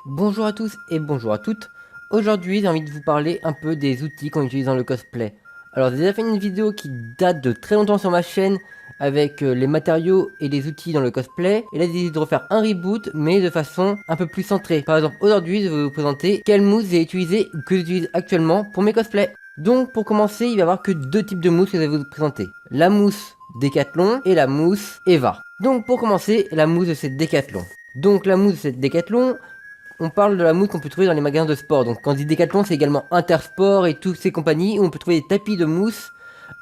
Bonjour à tous et bonjour à toutes. Aujourd'hui, j'ai envie de vous parler un peu des outils qu'on utilise dans le cosplay. Alors, j'ai déjà fait une vidéo qui date de très longtemps sur ma chaîne avec les matériaux et les outils dans le cosplay. Et là, j'ai décidé de refaire un reboot, mais de façon un peu plus centrée. Par exemple, aujourd'hui, je vais vous présenter quelle mousse j'ai utilisé ou que j'utilise actuellement pour mes cosplays. Donc, pour commencer, il va y avoir que deux types de mousse que je vais vous présenter. La mousse Décathlon et la mousse Eva. Donc, pour commencer, la mousse de cette Décathlon. Donc, la mousse de cette Décathlon, on parle de la mousse qu'on peut trouver dans les magasins de sport. Donc quand on dit Decathlon, c'est également Intersport et toutes ces compagnies où on peut trouver des tapis de mousse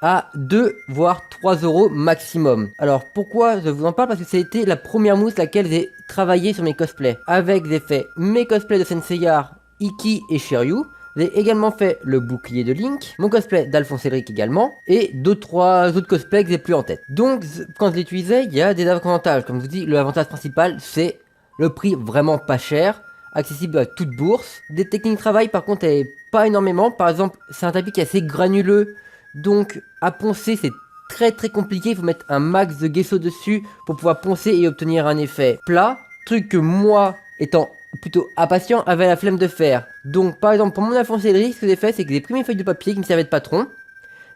à 2 voire 3 euros maximum. Alors pourquoi je vous en parle? Parce que ça a été la première mousse laquelle j'ai travaillé sur mes cosplays. Avec j'ai fait mes cosplays de Senseiya, Iki et Shiryu. J'ai également fait le bouclier de Link, mon cosplay d'Alphonse Elric également, et 2-3 autres cosplays que j'ai plus en tête. Donc quand je l'utilisais, il y a des avantages. Comme je vous dis, l'avantage principal c'est le prix vraiment pas cher, accessible à toute bourse. Des techniques de travail par contre pas énormément. Par exemple, c'est un tapis qui est assez granuleux, donc à poncer c'est très compliqué. Il faut mettre un max de gesso dessus pour pouvoir poncer et obtenir un effet plat. Truc que moi, étant plutôt impatient, avait la flemme de faire. Donc par exemple pour mon alphonserie, ce que j'ai fait, c'est que j'ai pris mes feuilles de papier qui me servaient de patron.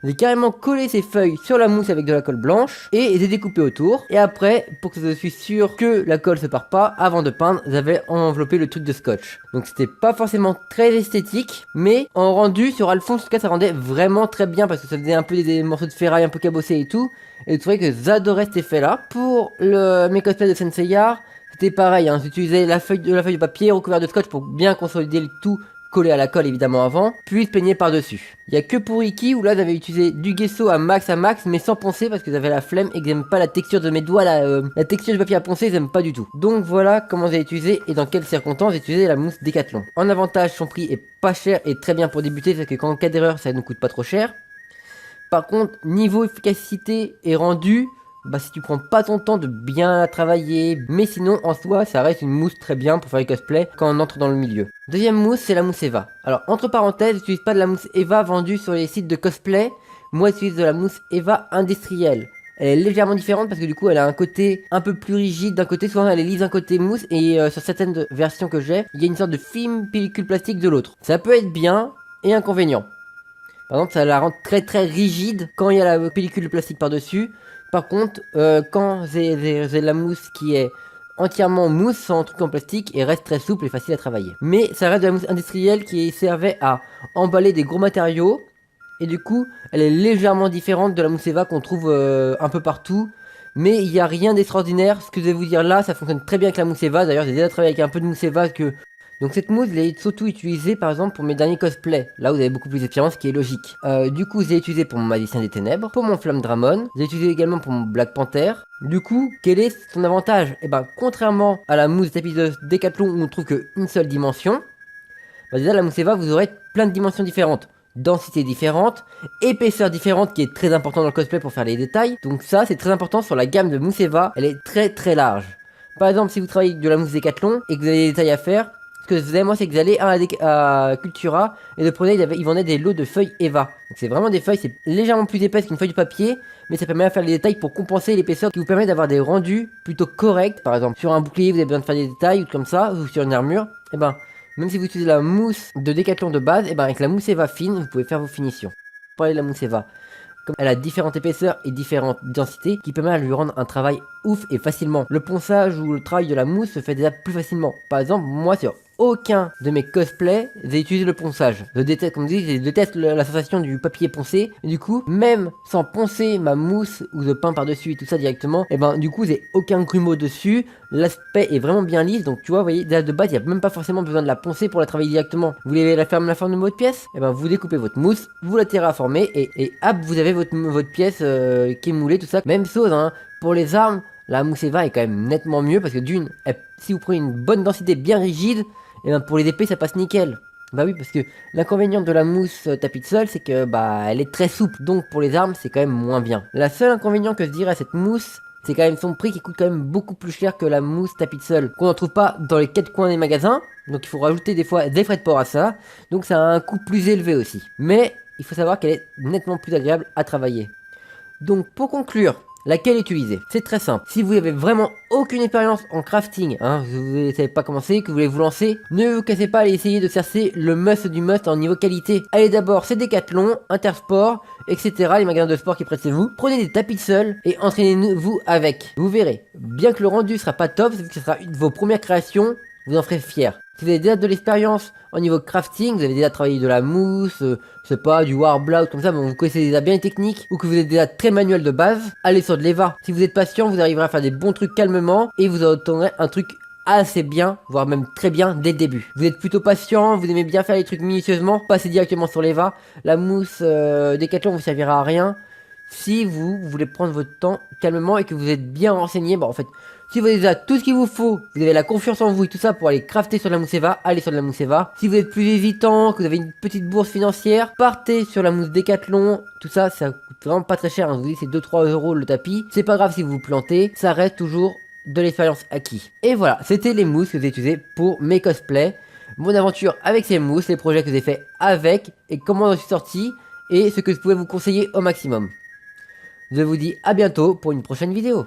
J'ai carrément collé ces feuilles sur la mousse avec de la colle blanche et j'ai découpé autour. Et après, pour que je suis sûr que la colle se part pas, avant de peindre, j'avais enveloppé le truc de scotch. Donc c'était pas forcément très esthétique, mais en rendu sur Alphonse, en tout cas, ça rendait vraiment très bien parce que ça faisait un peu des morceaux de ferraille un peu cabossés et tout. Et je trouvais que j'adorais cet effet-là. Pour mes cosplays de Senseiya, c'était pareil, hein, j'utilisais la feuille de papier recouverte de scotch pour bien consolider le tout, collé à la colle évidemment avant, puis peigner par dessus. Il y a que pour Iki où là j'avais utilisé du gesso à max mais sans poncer parce que j'avais la flemme et que j'aime pas la texture de mes doigts, la texture du papier à poncer, j'aime pas du tout. Donc voilà comment j'ai utilisé et dans quelles circonstances j'ai utilisé la mousse Décathlon. En avantage, son prix est pas cher et très bien pour débuter, c'est que quand en cas d'erreur ça ne coûte pas trop cher. Par contre, niveau efficacité et rendu, bah si tu prends pas ton temps de bien la travailler, mais sinon en soi ça reste une mousse très bien pour faire les cosplays quand on entre dans le milieu. Deuxième mousse, c'est la mousse Eva. Alors entre parenthèses, j'utilise pas de la mousse Eva vendue sur les sites de cosplay, moi j'utilise de la mousse Eva industrielle. Elle est légèrement différente parce que du coup elle a un côté un peu plus rigide d'un côté, souvent elle est lisse d'un côté mousse et sur certaines versions que j'ai, il y a une sorte de film pellicule plastique de l'autre. Ça peut être bien et inconvénient. Par exemple, ça la rend très rigide quand il y a la pellicule de plastique par-dessus. Par contre, quand j'ai la mousse qui est entièrement mousse sans truc en plastique et reste très souple et facile à travailler. Mais ça reste de la mousse industrielle qui servait à emballer des gros matériaux. Et du coup, elle est légèrement différente de la mousse Eva qu'on trouve un peu partout. Mais il n'y a rien d'extraordinaire. Ce que je vais vous dire là, ça fonctionne très bien avec la mousse Eva. D'ailleurs, j'ai déjà travaillé avec un peu de mousse Eva que donc cette mousse, je l'ai surtout utilisée par exemple pour mes derniers cosplays, là où vous avez beaucoup plus d'expérience, ce qui est logique. Du coup, j'ai utilisé pour mon Magicien des Ténèbres, pour mon Flamme Dramon, j'ai utilisé également pour mon Black Panther. Du coup, quel est son avantage? Eh ben, contrairement à la mousse tapis de Décathlon où on trouve qu'une seule dimension, bah déjà la mousse Eva, vous aurez plein de dimensions différentes. Densité différente, épaisseur différente qui est très important dans le cosplay pour faire les détails. Donc ça, c'est très important sur la gamme de mousse Eva, elle est très large. Par exemple, si vous travaillez de la mousse Décathlon et que vous avez des détails à faire, ce que je faisais moi, c'est que vous allez à Cultura et de prenez, ils vendaient des lots de feuilles Eva. Donc c'est vraiment des feuilles, c'est légèrement plus épaisse qu'une feuille de papier, mais ça permet de faire les détails pour compenser l'épaisseur qui vous permet d'avoir des rendus plutôt corrects. Par exemple, sur un bouclier, vous avez besoin de faire des détails ou comme ça, ou sur une armure, et ben, même si vous utilisez la mousse de Décathlon de base, et ben avec la mousse Eva fine, vous pouvez faire vos finitions. Pour parler de la mousse Eva, comme elle a différentes épaisseurs et différentes densités qui permettent de lui rendre un travail ouf et facilement. Le ponçage ou le travail de la mousse se fait déjà plus facilement. Par exemple, moi sur aucun de mes cosplays, j'ai utilisé le ponçage. Je déteste, comme je dis, je déteste la sensation du papier poncé. Et du coup, même sans poncer ma mousse ou de peint par-dessus et tout ça directement, et ben du coup, j'ai aucun grumeau dessus. L'aspect est vraiment bien lisse. Donc tu vois, vous voyez, déjà de base, il n'y a même pas forcément besoin de la poncer pour la travailler directement. Vous voulez la forme de votre pièce? Et ben vous découpez votre mousse, vous la tirez à former et hop, vous avez votre pièce qui est moulée, tout ça. Même chose, hein, pour les armes. La mousse Eva est quand même nettement mieux parce que d'une, si vous prenez une bonne densité bien rigide, et ben pour les épées ça passe nickel. Bah oui, parce que l'inconvénient de la mousse tapis de sol, c'est que bah elle est très souple, donc pour les armes c'est quand même moins bien. La seule inconvénient que je dirais à cette mousse, c'est quand même son prix qui coûte quand même beaucoup plus cher que la mousse tapis de sol, qu'on n'en trouve pas dans les quatre coins des magasins, donc il faut rajouter des fois des frais de port à ça, donc ça a un coût plus élevé aussi. Mais il faut savoir qu'elle est nettement plus agréable à travailler. Donc pour conclure, laquelle utiliser. C'est très simple. Si vous avez vraiment aucune expérience en crafting, vous ne savez pas commencer, que vous voulez vous lancer, ne vous cassez pas à essayer de chercher le must du must en niveau qualité. Allez d'abord chez Decathlon, Intersport, etc. les magasins de sport qui prêtent chez vous. Prenez des tapis de sol et entraînez-vous avec. Vous verrez, bien que le rendu sera pas top, vu que ce sera une de vos premières créations, vous en ferez fier. Si vous avez déjà de l'expérience au niveau crafting, vous avez déjà travaillé de la mousse, je sais pas, du warblock, comme ça, mais vous connaissez déjà bien les techniques, ou que vous êtes déjà très manuel de base, allez sur de l'EVA. Si vous êtes patient, vous arriverez à faire des bons trucs calmement, et vous obtiendrez un truc assez bien, voire même très bien dès le début. Vous êtes plutôt patient, vous aimez bien faire les trucs minutieusement, passez directement sur l'EVA. La mousse Decathlon vous servira à rien. Si vous voulez prendre votre temps calmement et que vous êtes bien renseigné, en fait, si vous avez déjà tout ce qu'il vous faut, vous avez la confiance en vous et tout ça pour aller crafter sur la mousse EVA, allez sur la mousse EVA. Si vous êtes plus hésitant, que vous avez une petite bourse financière, partez sur la mousse Decathlon. Tout ça, ça coûte vraiment pas très cher. Je vous dis, c'est 2-3 euros le tapis. C'est pas grave si vous vous plantez, ça reste toujours de l'expérience acquis. Et voilà, c'était les mousses que j'ai utilisées pour mes cosplays. Mon aventure avec ces mousses, les projets que j'ai fait avec, et comment j'en suis sorti, et ce que je pouvais vous conseiller au maximum. Je vous dis à bientôt pour une prochaine vidéo.